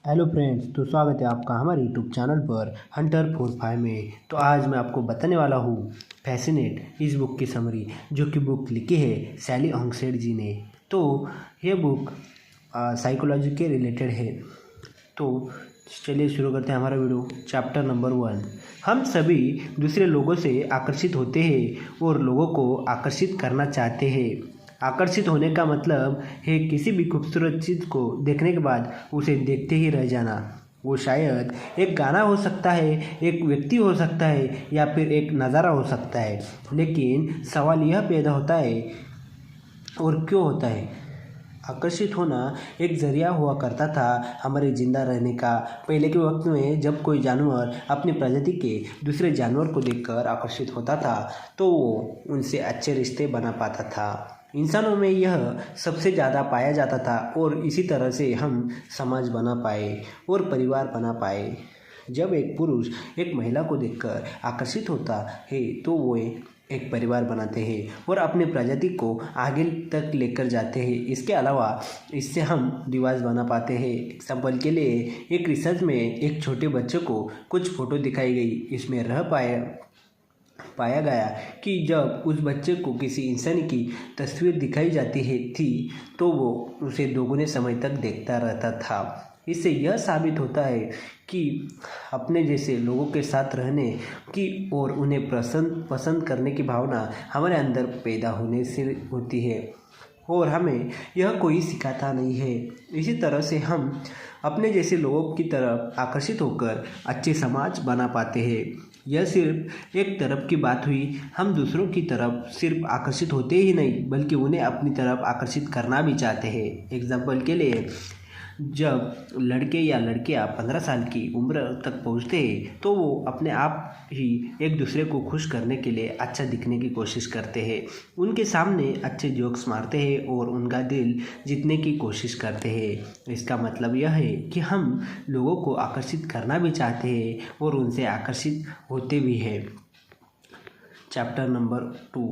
Hello friends, तो स्वागत है आपका हमारे यूट्यूब चैनल पर हंटर 45 में। तो आज मैं आपको बताने वाला हूँ फैसिनेट इस बुक की समरी, जो कि बुक लिखी है सैली होंगसेट जी ने। तो ये बुक साइकोलॉजी के रिलेटेड है। तो चलिए शुरू करते हैं हमारा वीडियो। Chapter number 1। हम सभी दूसरे लोगों से आकर्षित होते हैं और लोगों को आकर्षित करना चाहते हैं। आकर्षित होने का मतलब है किसी भी खूबसूरत चीज़ को देखने के बाद उसे देखते ही रह जाना। वो शायद एक गाना हो सकता है, एक व्यक्ति हो सकता है, या फिर एक नज़ारा हो सकता है। लेकिन सवाल यह पैदा होता है, और क्यों होता है? आकर्षित होना एक ज़रिया हुआ करता था हमारे ज़िंदा रहने का। पहले के वक्त में जब कोई जानवर अपनी प्रजाति के दूसरे जानवर को देखकर आकर्षित होता था, तो वो उनसे अच्छे रिश्ते बना पाता था। इंसानों में यह सबसे ज़्यादा पाया जाता था, और इसी तरह से हम समाज बना पाए और परिवार बना पाए। जब एक पुरुष एक महिला को देखकर आकर्षित होता है, तो वो एक परिवार बनाते हैं और अपनी प्रजाति को आगे तक लेकर जाते हैं। इसके अलावा इससे हम रिवाज बना पाते हैं। एग्जाम्पल के लिए एक रिसर्च में एक छोटे बच्चे को कुछ फ़ोटो दिखाई गई। इसमें पाया गया कि जब उस बच्चे को किसी इंसान की तस्वीर दिखाई जाती थी, तो वो उसे दोगुने समय तक देखता रहता था। इससे यह साबित होता है कि अपने जैसे लोगों के साथ रहने की और उन्हें पसंद करने की भावना हमारे अंदर पैदा होने से होती है, और हमें यह कोई सिखाता नहीं है। इसी तरह से हम अपने जैसे लोगों की तरफ आकर्षित होकर अच्छे समाज बना पाते हैं। यह सिर्फ एक तरफ की बात हुई। हम दूसरों की तरफ सिर्फ आकर्षित होते ही नहीं, बल्कि उन्हें अपनी तरफ आकर्षित करना भी चाहते हैं। एग्जाम्पल के लिए, जब लड़के या लड़कियां 15 साल की उम्र तक पहुंचते हैं, तो वो अपने आप ही एक दूसरे को खुश करने के लिए अच्छा दिखने की कोशिश करते हैं। उनके सामने अच्छे जोक्स मारते हैं और उनका दिल जीतने की कोशिश करते हैं। इसका मतलब यह है कि हम लोगों को आकर्षित करना भी चाहते हैं और उनसे आकर्षित होते भी हैं। Chapter number 2।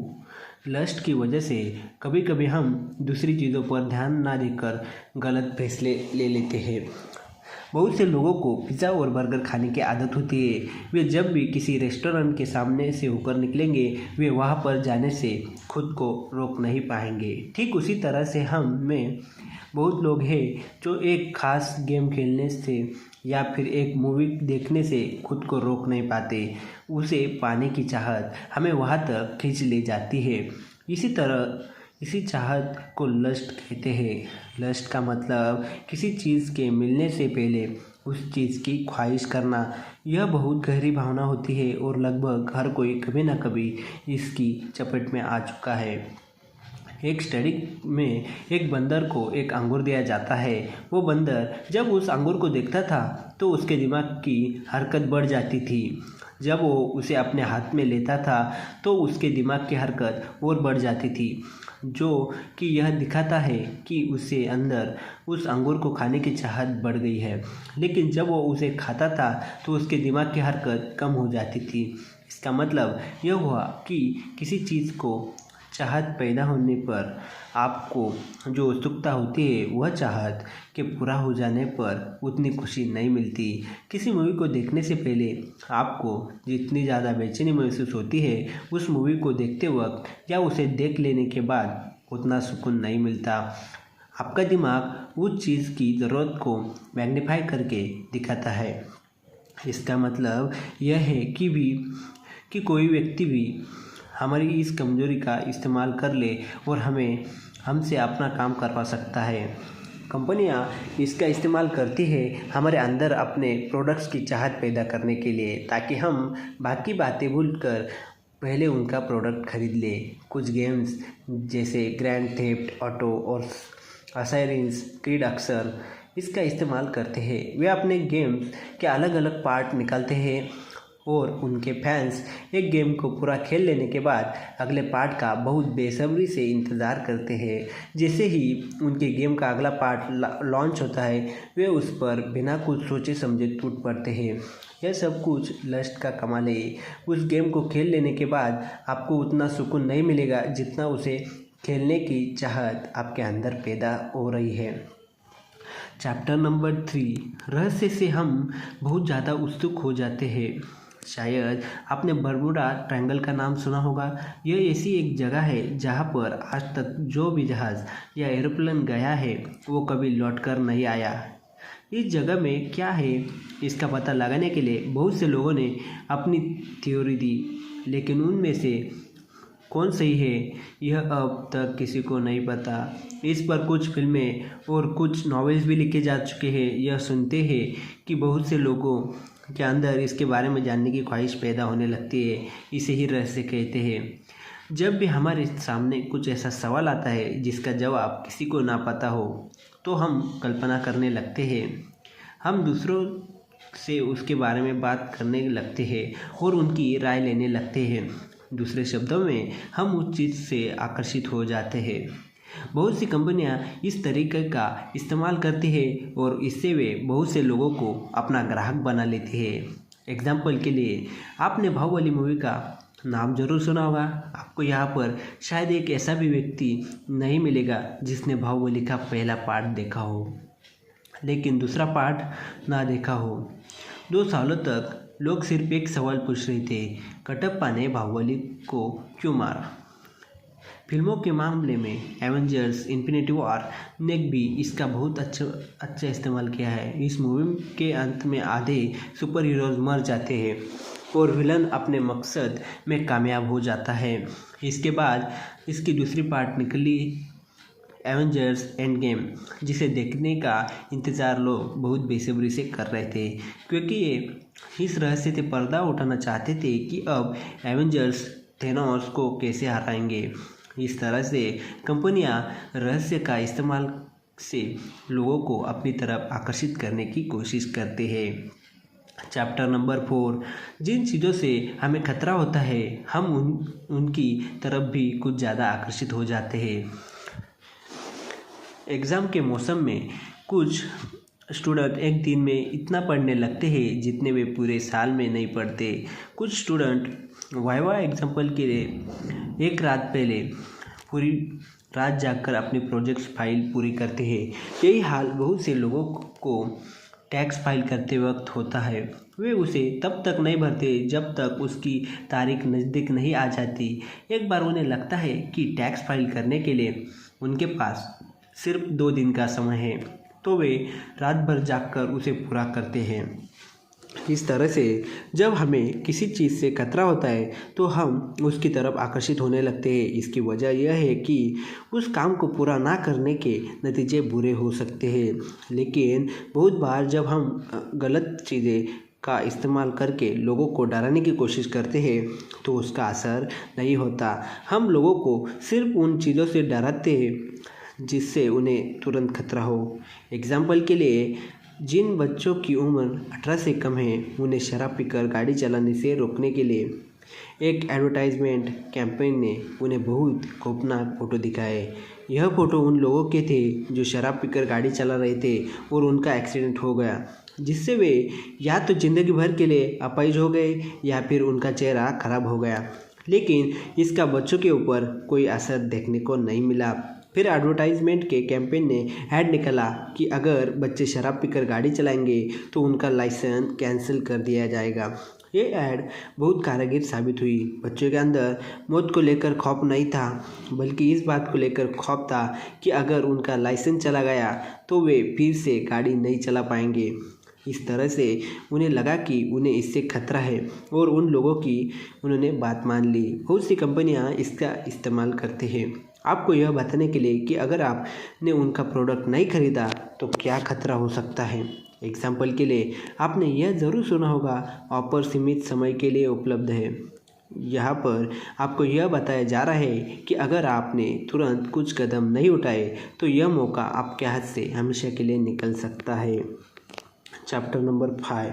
लस्ट की वजह से कभी कभी हम दूसरी चीज़ों पर ध्यान ना देकर गलत फैसले ले लेते हैं। बहुत से लोगों को पिज़्ज़ा और बर्गर खाने की आदत होती है। वे जब भी किसी रेस्टोरेंट के सामने से होकर निकलेंगे, वे वहाँ पर जाने से खुद को रोक नहीं पाएंगे। ठीक उसी तरह से हम में बहुत लोग हैं जो एक खास गेम खेलने से या फिर एक मूवी देखने से खुद को रोक नहीं पाते। उसे पाने की चाहत हमें वहाँ तक खींच ले जाती है। इसी चाहत को लस्ट कहते हैं। लस्ट का मतलब किसी चीज़ के मिलने से पहले उस चीज़ की ख्वाहिश करना। यह बहुत गहरी भावना होती है और लगभग हर कोई कभी ना कभी इसकी चपेट में आ चुका है। एक स्टडी में एक बंदर को एक अंगूर दिया जाता है। वो बंदर जब उस अंगूर को देखता था, तो उसके दिमाग की हरकत बढ़ जाती थी। जब वो उसे अपने हाथ में लेता था, तो उसके दिमाग की हरकत और बढ़ जाती थी, जो कि यह दिखाता है कि उससे अंदर उस अंगूर को खाने की चाहत बढ़ गई है। लेकिन जब वो उसे खाता था, तो उसके दिमाग की हरकत कम हो जाती थी। इसका मतलब यह हुआ कि किसी चीज़ को चाहत पैदा होने पर आपको जो उत्सुकता होती है, वह चाहत के पूरा हो जाने पर उतनी खुशी नहीं मिलती। किसी मूवी को देखने से पहले आपको जितनी ज़्यादा बेचैनी महसूस होती है, उस मूवी को देखते वक्त या उसे देख लेने के बाद उतना सुकून नहीं मिलता। आपका दिमाग उस चीज़ की ज़रूरत को मैग्नीफाई करके दिखाता है। इसका मतलब यह है कि कोई व्यक्ति भी हमारी इस कमजोरी का इस्तेमाल कर ले और हमसे अपना काम करवा सकता है। कंपनियां इसका इस्तेमाल करती है हमारे अंदर अपने प्रोडक्ट्स की चाहत पैदा करने के लिए, ताकि हम बाकी बातें भूलकर पहले उनका प्रोडक्ट खरीद लें। कुछ गेम्स जैसे ग्रैंड थेफ्ट ऑटो और असासिन्स क्रीड अक्सर इसका इस्तेमाल करते हैं। वे अपने गेम्स के अलग अलग पार्ट निकालते हैं और उनके फैंस एक गेम को पूरा खेल लेने के बाद अगले पार्ट का बहुत बेसब्री से इंतज़ार करते हैं। जैसे ही उनके गेम का अगला पार्ट लॉन्च होता है, वे उस पर बिना कुछ सोचे समझे टूट पड़ते हैं। यह सब कुछ लस्ट का कमाल है। उस गेम को खेल लेने के बाद आपको उतना सुकून नहीं मिलेगा जितना उसे खेलने की चाहत आपके अंदर पैदा हो रही है। चैप्टर नंबर 3, रहस्य से हम बहुत ज़्यादा उत्सुक हो जाते हैं। शायद आपने बर्मुडा ट्रायंगल का नाम सुना होगा। यह ऐसी एक जगह है जहाँ पर आज तक जो भी जहाज़ या एरोप्लेन गया है वो कभी लौटकर नहीं आया। इस जगह में क्या है, इसका पता लगाने के लिए बहुत से लोगों ने अपनी थ्योरी दी, लेकिन उनमें से कौन सही है यह अब तक किसी को नहीं पता। इस पर कुछ फिल्में और कुछ नॉवेल्स भी लिखे जा चुके हैं। यह सुनते हैं कि बहुत से लोगों के अंदर इसके बारे में जानने की ख्वाहिश पैदा होने लगती है। इसे ही रहस्य कहते हैं। जब भी हमारे सामने कुछ ऐसा सवाल आता है जिसका जवाब किसी को ना पता हो, तो हम कल्पना करने लगते हैं। हम दूसरों से उसके बारे में बात करने लगते हैं और उनकी राय लेने लगते हैं। दूसरे शब्दों में हम उस चीज़ से आकर्षित हो जाते हैं। बहुत सी कंपनियां इस तरीके का इस्तेमाल करती हैं और इससे वे बहुत से लोगों को अपना ग्राहक बना लेती है। एग्जाम्पल के लिए आपने बाहुबली मूवी का नाम जरूर सुना होगा। आपको यहाँ पर शायद एक ऐसा भी व्यक्ति नहीं मिलेगा जिसने बाहुबली का पहला पार्ट देखा हो लेकिन दूसरा पार्ट ना देखा हो। 2 सालों तक लोग सिर्फ एक सवाल पूछ रहे थे, कटप्पा ने बाहुबली को क्यों मारा। फिल्मों के मामले में एवेंजर्स इन्फिनिटी वॉर ने भी इसका बहुत अच्छा इस्तेमाल किया है। इस मूवी के अंत में आधे सुपर हीरोज मर जाते हैं और विलन अपने मकसद में कामयाब हो जाता है। इसके बाद इसकी दूसरी पार्ट निकली, एवेंजर्स एंड गेम, जिसे देखने का इंतज़ार लोग बहुत बेसब्री से कर रहे थे, क्योंकि ये इस रहस्य से पर्दा उठाना चाहते थे कि अब एवेंजर्स थेनोस को कैसे हराएंगे। इस तरह से कंपनियां रहस्य का इस्तेमाल से लोगों को अपनी तरफ आकर्षित करने की कोशिश करते हैं। चैप्टर नंबर 4, जिन चीज़ों से हमें खतरा होता है हम उनकी तरफ भी कुछ ज़्यादा आकर्षित हो जाते हैं। एग्ज़ाम के मौसम में कुछ स्टूडेंट एक दिन में इतना पढ़ने लगते हैं जितने वे पूरे साल में नहीं पढ़ते। कुछ स्टूडेंट वाइवा एग्जाम्पल के लिए एक रात पहले पूरी रात जागकर अपनी प्रोजेक्ट फाइल पूरी करते हैं। यही हाल बहुत से लोगों को टैक्स फाइल करते वक्त होता है। वे उसे तब तक नहीं भरते जब तक उसकी तारीख नज़दीक नहीं आ जाती। एक बार उन्हें लगता है कि टैक्स फाइल करने के लिए उनके पास सिर्फ 2 दिन का समय है, तो वे रात भर जागकर उसे पूरा करते हैं। इस तरह से जब हमें किसी चीज़ से खतरा होता है तो हम उसकी तरफ आकर्षित होने लगते हैं। इसकी वजह यह है कि उस काम को पूरा ना करने के नतीजे बुरे हो सकते हैं। लेकिन बहुत बार जब हम गलत चीज़ें का इस्तेमाल करके लोगों को डराने की कोशिश करते हैं तो उसका असर नहीं होता। हम लोगों को सिर्फ उन चीज़ों से डराते हैं जिससे उन्हें तुरंत खतरा हो। एग्जाम्पल के लिए, जिन बच्चों की उम्र 18 से कम है उन्हें शराब पीकर गाड़ी चलाने से रोकने के लिए एक एडवर्टाइजमेंट कैंपेन ने उन्हें बहुत खौफनाक फ़ोटो दिखाए। यह फ़ोटो उन लोगों के थे जो शराब पीकर गाड़ी चला रहे थे और उनका एक्सीडेंट हो गया, जिससे वे या तो ज़िंदगी भर के लिए अपाहिज हो गए या फिर उनका चेहरा खराब हो गया। लेकिन इसका बच्चों के ऊपर कोई असर देखने को नहीं मिला। फिर एडवर्टाइजमेंट के कैंपेन ने ऐड निकाला कि अगर बच्चे शराब पीकर गाड़ी चलाएंगे तो उनका लाइसेंस कैंसिल कर दिया जाएगा। ये ऐड बहुत कारगर साबित हुई। बच्चों के अंदर मौत को लेकर खौफ नहीं था, बल्कि इस बात को लेकर खौफ था कि अगर उनका लाइसेंस चला गया तो वे फिर से गाड़ी नहीं चला पाएंगे। इस तरह से उन्हें लगा कि उन्हें इससे खतरा है और उन लोगों की उन्होंने बात मान ली। बहुत सी कंपनियां इसका इस्तेमाल करते हैं आपको यह बताने के लिए कि अगर आपने उनका प्रोडक्ट नहीं खरीदा तो क्या खतरा हो सकता है। एग्जाम्पल के लिए, आपने यह ज़रूर सुना होगा, ऑफर सीमित समय के लिए उपलब्ध है। यहाँ पर आपको यह बताया जा रहा है कि अगर आपने तुरंत कुछ कदम नहीं उठाए तो यह मौका आपके हाथ से हमेशा के लिए निकल सकता है। चैप्टर नंबर 5,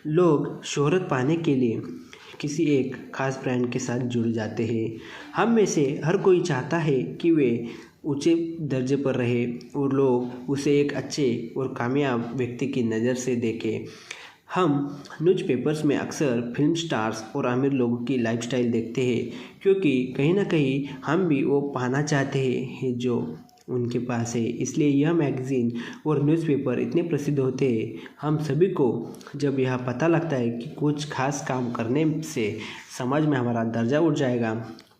लोग शोहरत पाने के लिए किसी एक खास ब्रांड के साथ जुड़ जाते हैं। हम में से हर कोई चाहता है कि वे ऊंचे दर्जे पर रहे और लोग उसे एक अच्छे और कामयाब व्यक्ति की नज़र से देखें। हम न्यूज़पेपर्स में अक्सर फिल्म स्टार्स और अमीर लोगों की लाइफस्टाइल देखते हैं, क्योंकि कहीं ना कहीं हम भी वो पाना चाहते हैं जो उनके पास है, इसलिए यह मैगज़ीन और न्यूज़पेपर इतने प्रसिद्ध होते हैं। हम सभी को जब यह पता लगता है कि कुछ खास काम करने से समाज में हमारा दर्जा उठ जाएगा,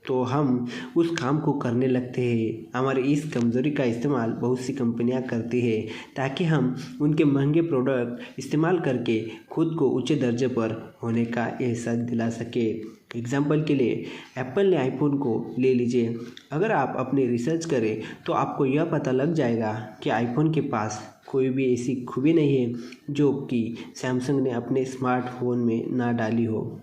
तो हम उस काम को करने लगते हैं। हमारी इस कमज़ोरी का इस्तेमाल बहुत सी कंपनियां करती है ताकि हम उनके महंगे प्रोडक्ट इस्तेमाल करके खुद को ऊंचे दर्जे पर होने का एहसास दिला सके। एग्जाम्पल के लिए एप्पल ने आईफोन को ले लीजिए। अगर आप अपनी रिसर्च करें तो आपको यह पता लग जाएगा कि आईफोन के पास कोई भी ऐसी खूबी नहीं है जो कि सैमसंग ने अपने स्मार्टफोन में ना डाली हो।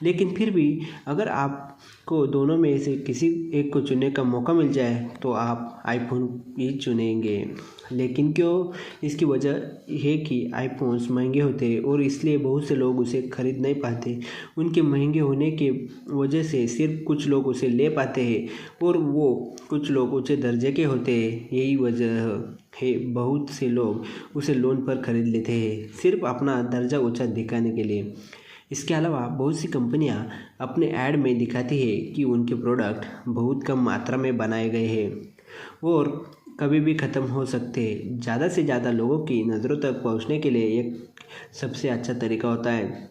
लेकिन फिर भी अगर आपको दोनों में से किसी एक को चुनने का मौका मिल जाए तो आप आईफोन ही चुनेंगे। लेकिन क्यों? इसकी वजह है कि आईफोन्स महंगे होते हैं और इसलिए बहुत से लोग उसे खरीद नहीं पाते। उनके महंगे होने के वजह से सिर्फ कुछ लोग उसे ले पाते हैं और वो कुछ लोग ऊंचे दर्जे के होते हैं। यही वजह है बहुत से लोग उसे लोन पर खरीद लेते हैं, सिर्फ अपना दर्जा ऊंचा दिखाने के लिए। इसके अलावा बहुत सी कंपनियां अपने ऐड में दिखाती है कि उनके प्रोडक्ट बहुत कम मात्रा में बनाए गए हैं और कभी भी ख़त्म हो सकते हैं। ज़्यादा से ज़्यादा लोगों की नज़रों तक पहुंचने के लिए एक सबसे अच्छा तरीका होता है।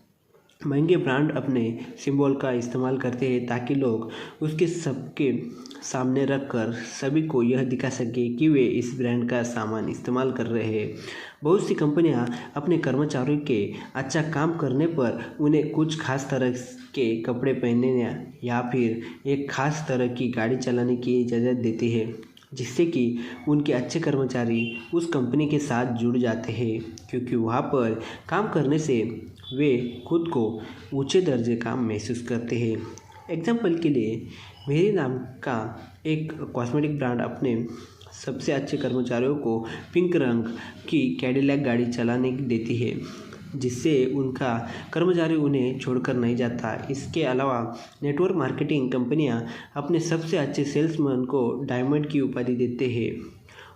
महंगे ब्रांड अपने सिंबल का इस्तेमाल करते हैं ताकि लोग उसके सबके सामने रखकर सभी को यह दिखा सके कि वे इस ब्रांड का सामान इस्तेमाल कर रहे हैं। बहुत सी कंपनियां अपने कर्मचारियों के अच्छा काम करने पर उन्हें कुछ खास तरह के कपड़े पहनने या फिर एक खास तरह की गाड़ी चलाने की इजाज़त देती है, जिससे कि उनके अच्छे कर्मचारी उस कंपनी के साथ जुड़ जाते हैं, क्योंकि वहाँ पर काम करने से वे खुद को ऊंचे दर्जे का महसूस करते हैं। एग्जाम्पल के लिए मेरे नाम का एक कॉस्मेटिक ब्रांड अपने सबसे अच्छे कर्मचारियों को पिंक रंग की कैडिलैक गाड़ी चलाने देती है, जिससे उनका कर्मचारी उन्हें छोड़कर नहीं जाता। इसके अलावा नेटवर्क मार्केटिंग कंपनियां अपने सबसे अच्छे सेल्समैन को डायमंड की उपाधि देते हैं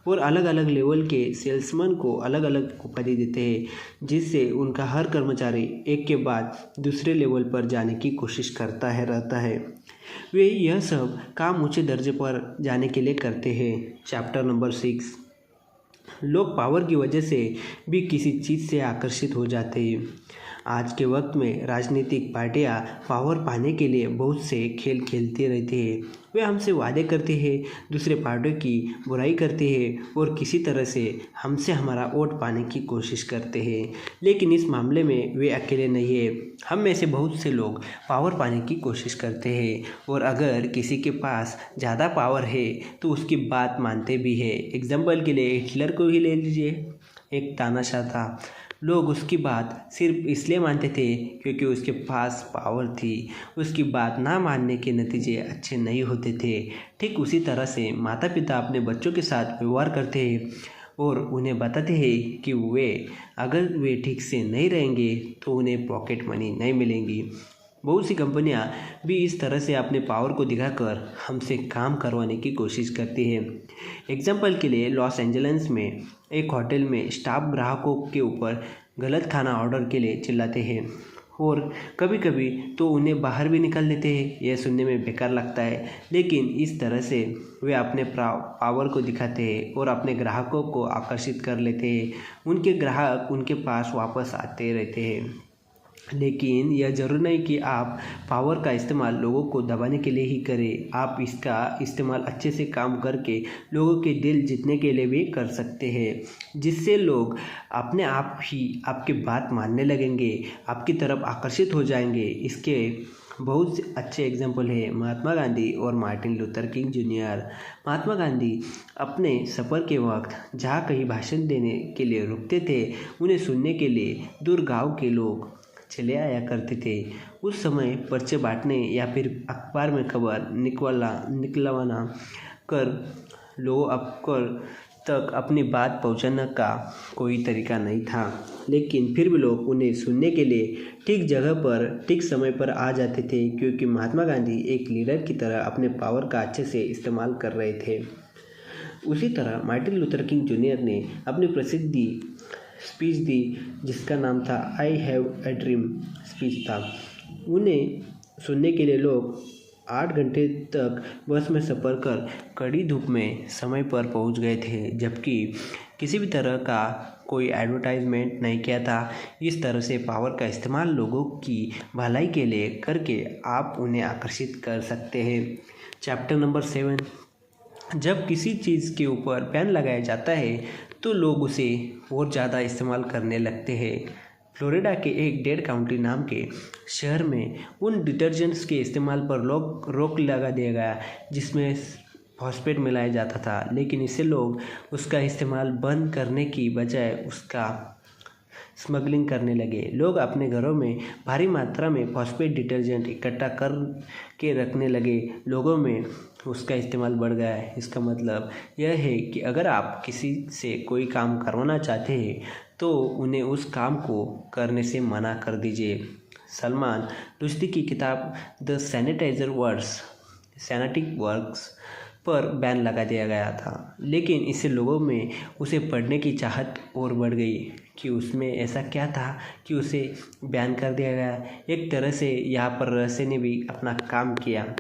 और अलग अलग लेवल के सेल्समैन को अलग अलग उपाधि देते हैं, जिससे उनका हर कर्मचारी एक के बाद दूसरे लेवल पर जाने की कोशिश करता रहता है। वे यह सब काम ऊंचे दर्जे पर जाने के लिए करते हैं। चैप्टर नंबर 6, लोग पावर की वजह से भी किसी चीज़ से आकर्षित हो जाते हैं। आज के वक्त में राजनीतिक पार्टियां पावर पाने के लिए बहुत से खेल खेलते रहते हैं। वे हमसे वादे करते हैं, दूसरे पार्टियों की बुराई करते हैं और किसी तरह से हमसे हमारा वोट पाने की कोशिश करते हैं। लेकिन इस मामले में वे अकेले नहीं हैं। हम में से बहुत से लोग पावर पाने की कोशिश करते हैं और अगर किसी के पास ज़्यादा पावर है तो उसकी बात मानते भी हैं। एग्जाम्पल के लिए हिटलर को ही ले लीजिए। एक तानाशाह था। लोग उसकी बात सिर्फ इसलिए मानते थे क्योंकि उसके पास पावर थी। उसकी बात ना मानने के नतीजे अच्छे नहीं होते थे। ठीक उसी तरह से माता पिता अपने बच्चों के साथ व्यवहार करते हैं और उन्हें बताते हैं कि अगर वे ठीक से नहीं रहेंगे तो उन्हें पॉकेट मनी नहीं मिलेंगी। बहुत सी कंपनियां भी इस तरह से अपने पावर को दिखाकर हमसे काम करवाने की कोशिश करती है। एग्जाम्पल के लिए लॉस एंजल्स में एक होटल में स्टाफ ग्राहकों के ऊपर गलत खाना ऑर्डर के लिए चिल्लाते हैं और कभी कभी तो उन्हें बाहर भी निकाल देते हैं। यह सुनने में बेकार लगता है, लेकिन इस तरह से वे अपने पावर को दिखाते हैं और अपने ग्राहकों को आकर्षित कर लेते हैं। उनके ग्राहक उनके पास वापस आते रहते हैं। लेकिन यह ज़रूरी नहीं कि आप पावर का इस्तेमाल लोगों को दबाने के लिए ही करें। आप इसका इस्तेमाल अच्छे से काम करके लोगों के दिल जीतने के लिए भी कर सकते हैं, जिससे लोग अपने आप ही आपकी बात मानने लगेंगे, आपकी तरफ आकर्षित हो जाएंगे। इसके बहुत से अच्छे एग्जाम्पल है महात्मा गांधी और Martin Luther king junior. Mahatma Gandhi अपने सफ़र के वक्त जहाँ कहीं भाषण देने के लिए रुकते थे, उन्हें सुनने के लिए दूर गाँव के लोग चले आया करते थे। उस समय पर्चे बांटने या फिर अखबार में खबर निकलवाना कर लोगों तक अपनी बात पहुंचाने का कोई तरीका नहीं था, लेकिन फिर भी लोग उन्हें सुनने के लिए ठीक जगह पर ठीक समय पर आ जाते थे, क्योंकि महात्मा गांधी एक लीडर की तरह अपने पावर का अच्छे से इस्तेमाल कर रहे थे। उसी तरह मार्टिन लूथर किंग जूनियर ने अपनी प्रसिद्धि स्पीच दी, जिसका नाम था I have a dream speech था। उन्हें सुनने के लिए लोग 8 घंटे तक बस में सफ़र कर कड़ी धूप में समय पर पहुंच गए थे, जबकि किसी भी तरह का कोई एडवर्टाइजमेंट नहीं किया था। इस तरह से पावर का इस्तेमाल लोगों की भलाई के लिए करके आप उन्हें आकर्षित कर सकते हैं। चैप्टर नंबर 7, जब किसी चीज़ के ऊपर बैन लगाया जाता है तो लोग उसे और ज़्यादा इस्तेमाल करने लगते हैं। फ्लोरिडा के एक डेड काउंटी नाम के शहर में उन डिटर्जेंट्स के इस्तेमाल पर रोक लगा दिया गया जिसमें फॉस्फेट मिलाया जाता था, लेकिन इससे लोग उसका इस्तेमाल बंद करने की बजाय उसका स्मगलिंग करने लगे। लोग अपने घरों में भारी मात्रा में फॉस्फेट डिटर्जेंट इकट्ठा कर के रखने लगे। लोगों में उसका इस्तेमाल बढ़ गया है। इसका मतलब यह है कि अगर आप किसी से कोई काम करवाना चाहते हैं तो उन्हें उस काम को करने से मना कर दीजिए। सलमान रुश्दी की किताब द सैनेटिक वर्क्स पर बैन लगा दिया गया था, लेकिन इससे लोगों में उसे पढ़ने की चाहत और बढ़ गई कि उसमें ऐसा क्या था कि उसे बैन कर दिया गया। एक तरह से यहाँ पर रहस्य ने भी अपना काम किया।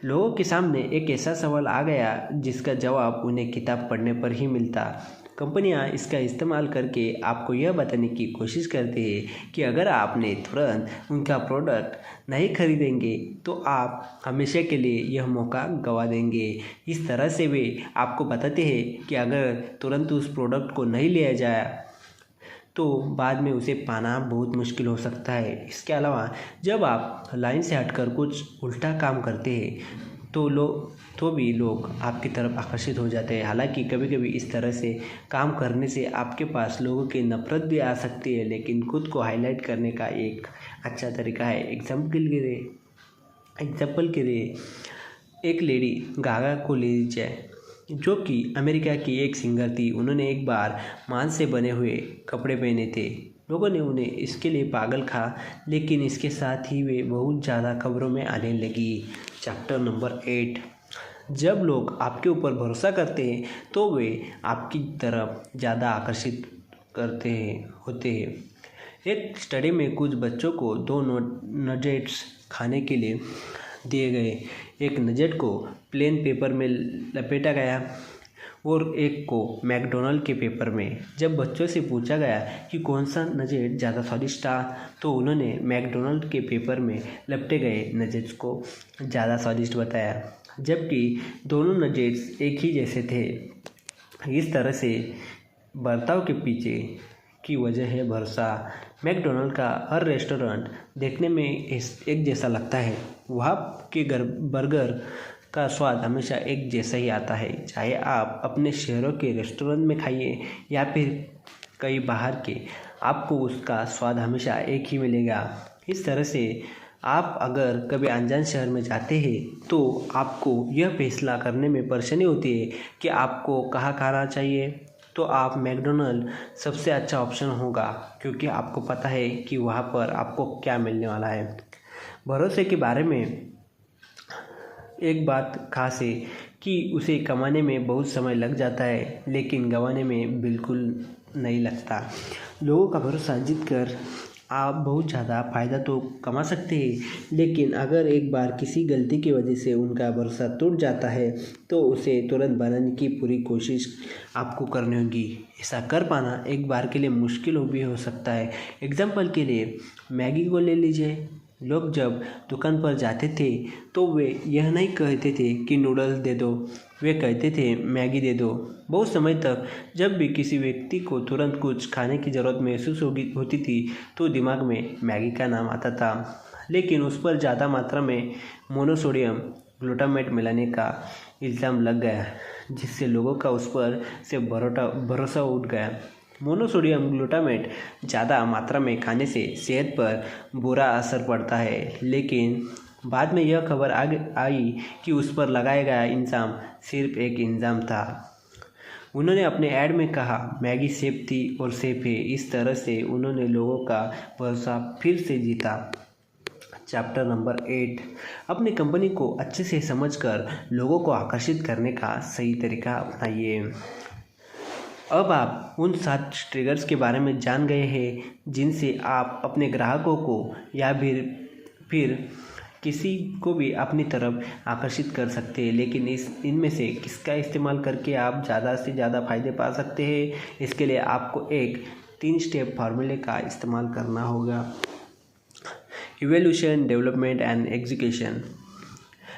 लोगों के सामने एक ऐसा सवाल आ गया जिसका जवाब उन्हें किताब पढ़ने पर ही मिलता। कंपनियां इसका इस्तेमाल करके आपको यह बताने की कोशिश करती है कि अगर आपने तुरंत उनका प्रोडक्ट नहीं खरीदेंगे तो आप हमेशा के लिए यह मौका गंवा देंगे। इस तरह से वे आपको बताते हैं कि अगर तुरंत उस प्रोडक्ट को नहीं लिया जाए तो बाद में उसे पाना बहुत मुश्किल हो सकता है। इसके अलावा जब आप लाइन से हटकर कुछ उल्टा काम करते हैं तो भी लोग आपकी तरफ आकर्षित हो जाते हैं। हालांकि कभी कभी इस तरह से काम करने से आपके पास लोगों की नफरत भी आ सकती है, लेकिन खुद को हाईलाइट करने का एक अच्छा तरीका है। एग्जाम्पल के लिए एक लेडी गागा को ले लीजिए, जो कि अमेरिका की एक सिंगर थी। उन्होंने एक बार मांस से बने हुए कपड़े पहने थे। लोगों ने उन्हें इसके लिए पागल कहा, लेकिन इसके साथ ही वे बहुत ज़्यादा खबरों में आने लगी। चैप्टर नंबर 8, जब लोग आपके ऊपर भरोसा करते हैं तो वे आपकी तरफ ज़्यादा आकर्षित होते हैं। एक स्टडी में कुछ बच्चों को 2 नगेट्स खाने के लिए दिए गए। एक नगेट को प्लेन पेपर में लपेटा गया और एक को मैकडोनल्ड के पेपर में। जब बच्चों से पूछा गया कि कौन सा नगेट ज़्यादा स्वादिष्ट था तो उन्होंने मैकडोनल्ड के पेपर में लपेटे गए नगेट्स को ज़्यादा स्वादिष्ट बताया, जबकि दोनों नगेट्स एक ही जैसे थे। इस तरह से बर्ताव के पीछे की वजह है भरोसा। मैकडोनल्ड का हर रेस्टोरेंट देखने में एक जैसा लगता है। वहाँ के बर्गर का स्वाद हमेशा एक जैसा ही आता है, चाहे आप अपने शहरों के रेस्टोरेंट में खाइए या फिर कई बाहर के, आपको उसका स्वाद हमेशा एक ही मिलेगा। इस तरह से आप अगर कभी अनजान शहर में जाते हैं तो आपको यह फैसला करने में परेशानी होती है कि आपको कहाँ खाना चाहिए, तो आप मैकडोनल्ड सबसे अच्छा ऑप्शन होगा, क्योंकि आपको पता है कि वहाँ पर आपको क्या मिलने वाला है। भरोसे के बारे में एक बात खास है कि उसे कमाने में बहुत समय लग जाता है, लेकिन गंवाने में बिल्कुल नहीं लगता। लोगों का भरोसा जीतकर आप बहुत ज़्यादा फ़ायदा तो कमा सकते हैं, लेकिन अगर एक बार किसी गलती की वजह से उनका भरोसा टूट जाता है तो उसे तुरंत बनाने की पूरी कोशिश आपको करनी होगी। ऐसा कर पाना एक बार के लिए मुश्किल भी हो सकता है। एग्जाम्पल के लिए मैगी को ले लीजिए। लोग जब दुकान पर जाते थे तो वे यह नहीं कहते थे कि नूडल्स दे दो, वे कहते थे मैगी दे दो। बहुत समय तक जब भी किसी व्यक्ति को तुरंत कुछ खाने की ज़रूरत महसूस होती थी तो दिमाग में मैगी का नाम आता था, लेकिन उस पर ज़्यादा मात्रा में मोनोसोडियम ग्लूटामेट मिलाने का इल्ज़ाम लग गया, जिससे लोगों का उस पर से भरोसा उठ गया। मोनोसोडियम ग्लूटामेट ज़्यादा मात्रा में खाने से सेहत पर बुरा असर पड़ता है, लेकिन बाद में यह खबर आई कि उस पर लगाया गया इल्ज़ाम सिर्फ एक इल्ज़ाम था। उन्होंने अपने ऐड में कहा मैगी सेफ थी और सेफ है। इस तरह से उन्होंने लोगों का भरोसा फिर से जीता। चैप्टर नंबर 8, अपनी कंपनी को अच्छे से समझकर लोगों को आकर्षित करने का सही तरीका अपनाइए। अब आप उन 7 ट्रिगर्स के बारे में जान गए हैं जिनसे आप अपने ग्राहकों को या फिर किसी को भी अपनी तरफ आकर्षित कर सकते हैं, लेकिन इनमें से किसका इस्तेमाल करके आप ज़्यादा से ज़्यादा फ़ायदे पा सकते हैं, इसके लिए आपको एक 3 स्टेप फार्मूले का इस्तेमाल करना होगा। Evolution, development and execution.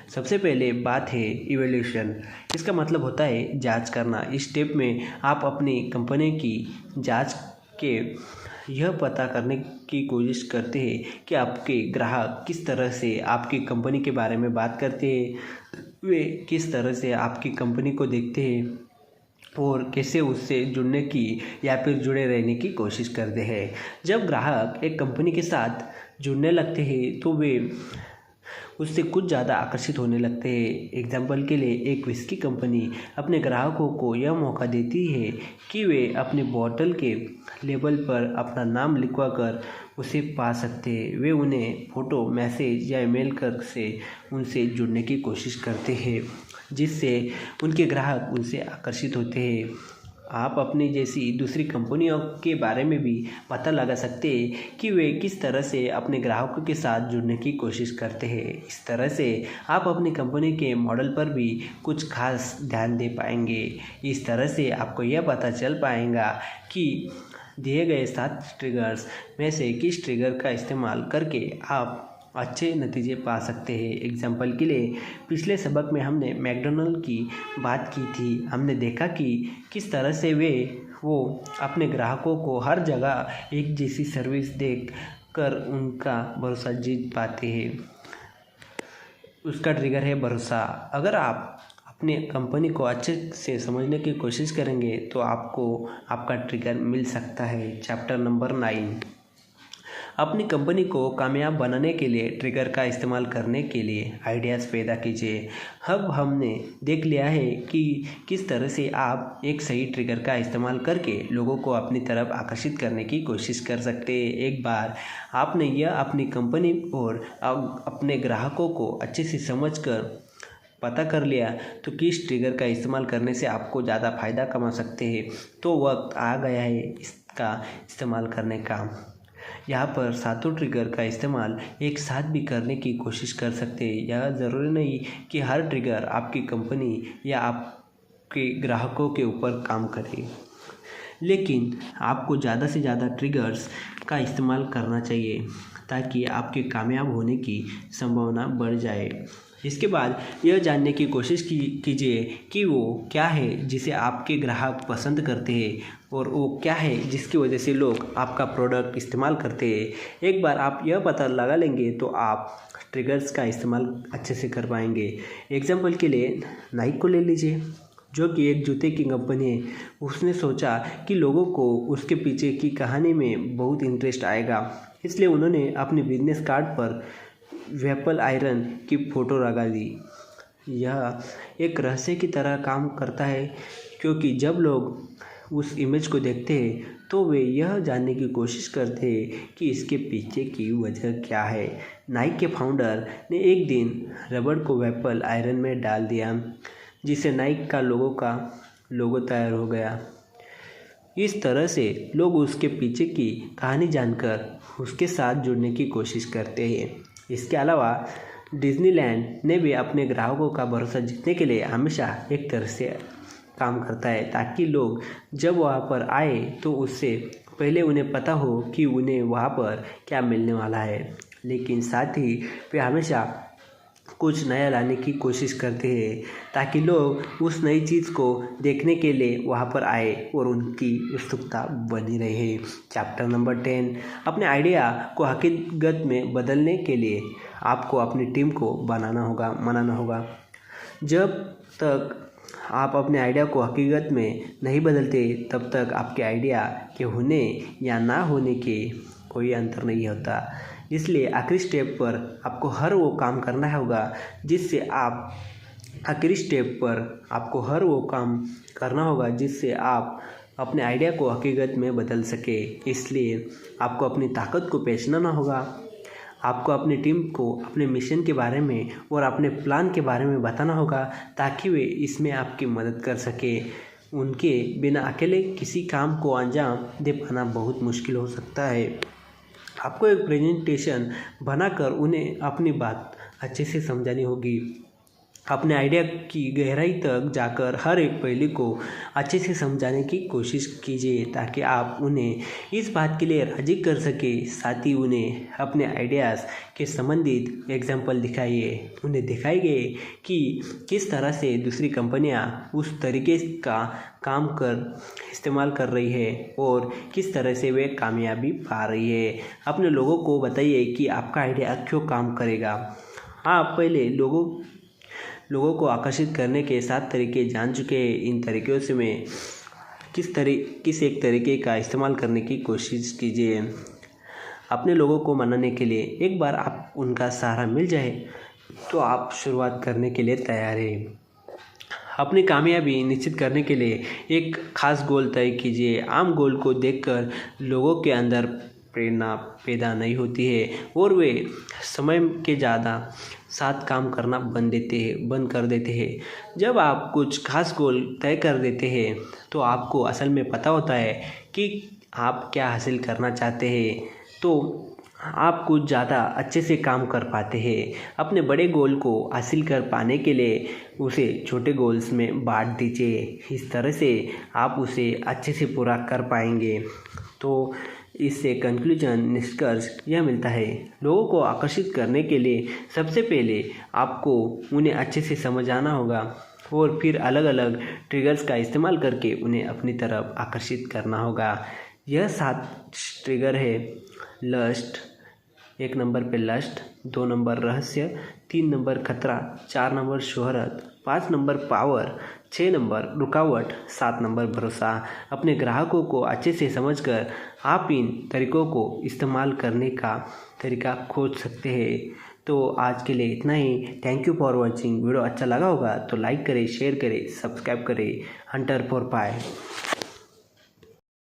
सबसे पहले बात है इवोल्यूशन। इसका मतलब होता है जांच करना। इस स्टेप में आप अपनी कंपनी की जांच के यह पता करने की कोशिश करते हैं कि आपके ग्राहक किस तरह से आपकी कंपनी के बारे में बात करते हैं, वे किस तरह से आपकी कंपनी को देखते हैं और कैसे उससे जुड़ने की या फिर जुड़े रहने की कोशिश करते हैं। जब ग्राहक एक कंपनी के साथ जुड़ने लगते हैं तो वे उससे कुछ ज़्यादा आकर्षित होने लगते हैं। एग्जाम्पल के लिए एक विस्की कंपनी अपने ग्राहकों को यह मौका देती है कि वे अपने बोतल के लेबल पर अपना नाम लिखवा कर उसे पा सकते हैं। वे उन्हें फ़ोटो, मैसेज या ईमेल कर से उनसे जुड़ने की कोशिश करते हैं, जिससे उनके ग्राहक उनसे आकर्षित होते हैं। आप अपनी जैसी दूसरी कंपनियों के बारे में भी पता लगा सकते हैं कि वे किस तरह से अपने ग्राहकों के साथ जुड़ने की कोशिश करते हैं। इस तरह से आप अपनी कंपनी के मॉडल पर भी कुछ खास ध्यान दे पाएंगे। इस तरह से आपको यह पता चल पाएगा कि दिए गए 7 ट्रिगर्स में से किस ट्रिगर का इस्तेमाल करके आप अच्छे नतीजे पा सकते हैं। एग्जाम्पल के लिए पिछले सबक में हमने मैकडॉनल्ड की बात की थी। हमने देखा कि किस तरह से वो अपने ग्राहकों को हर जगह एक जैसी सर्विस देख कर उनका भरोसा जीत पाते हैं। उसका ट्रिगर है भरोसा। अगर आप अपनी कंपनी को अच्छे से समझने की कोशिश करेंगे तो आपको आपका ट्रिगर मिल सकता है। Chapter number 9। अपनी कंपनी को कामयाब बनाने के लिए ट्रिगर का इस्तेमाल करने के लिए आइडियाज़ पैदा कीजिए। अब हमने देख लिया है कि किस तरह से आप एक सही ट्रिगर का इस्तेमाल करके लोगों को अपनी तरफ आकर्षित करने की कोशिश कर सकते हैं। एक बार आपने यह अपनी कंपनी और अपने ग्राहकों को अच्छे से समझकर पता कर लिया तो किस ट्रिगर का इस्तेमाल करने से आपको ज़्यादा फ़ायदा कमा सकते हैं, तो वक्त आ गया है इसका इस्तेमाल करने का। यहाँ पर 7 ट्रिगर का इस्तेमाल एक साथ भी करने की कोशिश कर सकते हैं। यह ज़रूरी नहीं कि हर ट्रिगर आपकी कंपनी या आपके ग्राहकों के ऊपर काम करे, लेकिन आपको ज़्यादा से ज़्यादा ट्रिगर्स का इस्तेमाल करना चाहिए ताकि आपके कामयाब होने की संभावना बढ़ जाए। इसके बाद यह जानने की कोशिश कीजिए कि वो क्या है जिसे आपके ग्राहक पसंद करते हैं और वो क्या है जिसकी वजह से लोग आपका प्रोडक्ट इस्तेमाल करते हैं। एक बार आप यह पता लगा लेंगे तो आप ट्रिगर्स का इस्तेमाल अच्छे से कर पाएंगे। एग्जाम्पल के लिए नाइक को ले लीजिए, जो कि एक जूते की कंपनी है। उसने सोचा कि लोगों को उसके पीछे की कहानी में बहुत इंटरेस्ट आएगा, इसलिए उन्होंने अपने बिजनेस कार्ड पर वेपल आयरन की फ़ोटो लगा दी। यह एक रहस्य की तरह काम करता है, क्योंकि जब लोग उस इमेज को देखते हैं तो वे यह जानने की कोशिश करते हैं कि इसके पीछे की वजह क्या है। नाइक के फाउंडर ने एक दिन रबड़ को वेपल आयरन में डाल दिया, जिससे नाइक का लोगो तैयार हो गया। इस तरह से लोग उसके पीछे की कहानी जानकर उसके साथ जुड़ने की कोशिश करते हैं। इसके अलावा डिज्नीलैंड ने भी अपने ग्राहकों का भरोसा जीतने के लिए हमेशा एक तरह से काम करता है, ताकि लोग जब वहाँ पर आए तो उससे पहले उन्हें पता हो कि उन्हें वहाँ पर क्या मिलने वाला है। लेकिन साथ ही वे हमेशा कुछ नया लाने की कोशिश करते हैं ताकि लोग उस नई चीज़ को देखने के लिए वहाँ पर आए और उनकी उत्सुकता बनी रहे। Chapter number 10। अपने आइडिया को हकीकत में बदलने के लिए आपको अपनी टीम को मनाना होगा। जब तक आप अपने आइडिया को हकीकत में नहीं बदलते तब तक आपके आइडिया के होने या ना होने के कोई अंतर नहीं होता। इसलिए आखिरी स्टेप पर आपको हर वो काम करना होगा जिससे आप अपने आइडिया को हकीकत में बदल सके। इसलिए आपको अपनी ताकत को पहचानना होगा। आपको अपनी टीम को अपने मिशन के बारे में और अपने प्लान के बारे में बताना होगा ताकि वे इसमें आपकी मदद कर सके। उनके बिना अकेले किसी काम को अंजाम दे पाना बहुत मुश्किल हो सकता है। आपको एक प्रेजेंटेशन बनाकर उन्हें अपनी बात अच्छे से समझानी होगी। अपने आइडिया की गहराई तक जाकर हर एक पहलू को अच्छे से समझाने की कोशिश कीजिए ताकि आप उन्हें इस बात के लिए राज़ी कर सके। साथ ही उन्हें अपने आइडियाज़ के संबंधित एग्जाम्पल दिखाइए। उन्हें दिखाइए कि किस तरह से दूसरी कंपनियां उस तरीके का काम कर इस्तेमाल कर रही है और किस तरह से वे कामयाबी पा रही है। अपने लोगों को बताइए कि आपका आइडिया क्यों काम करेगा। आप पहले लोगों को आकर्षित करने के 7 तरीके जान चुके हैं। इन तरीक़ों से मैं किस एक तरीके का इस्तेमाल करने की कोशिश कीजिए। अपने लोगों को मनाने के लिए एक बार आप उनका सहारा मिल जाए तो आप शुरुआत करने के लिए तैयार हैं। अपनी कामयाबी निश्चित करने के लिए एक खास गोल तय कीजिए। आम गोल को देखकर लोगों के अंदर प्रेरणा पैदा नहीं होती है और वे समय के ज़्यादा साथ काम करना बंद कर देते हैं। जब आप कुछ खास गोल तय कर देते हैं तो आपको असल में पता होता है कि आप क्या हासिल करना चाहते हैं, तो आप कुछ ज़्यादा अच्छे से काम कर पाते हैं। अपने बड़े गोल को हासिल कर पाने के लिए उसे छोटे गोल्स में बांट दीजिए। इस तरह से आप उसे अच्छे से पूरा कर पाएंगे। तो इससे निष्कर्ष यह मिलता है, लोगों को आकर्षित करने के लिए सबसे पहले आपको उन्हें अच्छे से समझाना होगा और फिर अलग अलग ट्रिगर्स का इस्तेमाल करके उन्हें अपनी तरफ आकर्षित करना होगा। यह 7 ट्रिगर है। लस्ट, 1 नंबर पे लस्ट, 2 नंबर रहस्य, 3 नंबर खतरा, 4 नंबर शोहरत, 5 नंबर पावर, 6 नंबर रुकावट, 7 नंबर भरोसा। अपने ग्राहकों को अच्छे से समझकर आप इन तरीक़ों को इस्तेमाल करने का तरीका खोज सकते हैं। तो आज के लिए इतना ही। Thank you for watching. Video अच्छा लगा होगा तो लाइक करें, शेयर करें, सब्सक्राइब करें। Hunter for pi.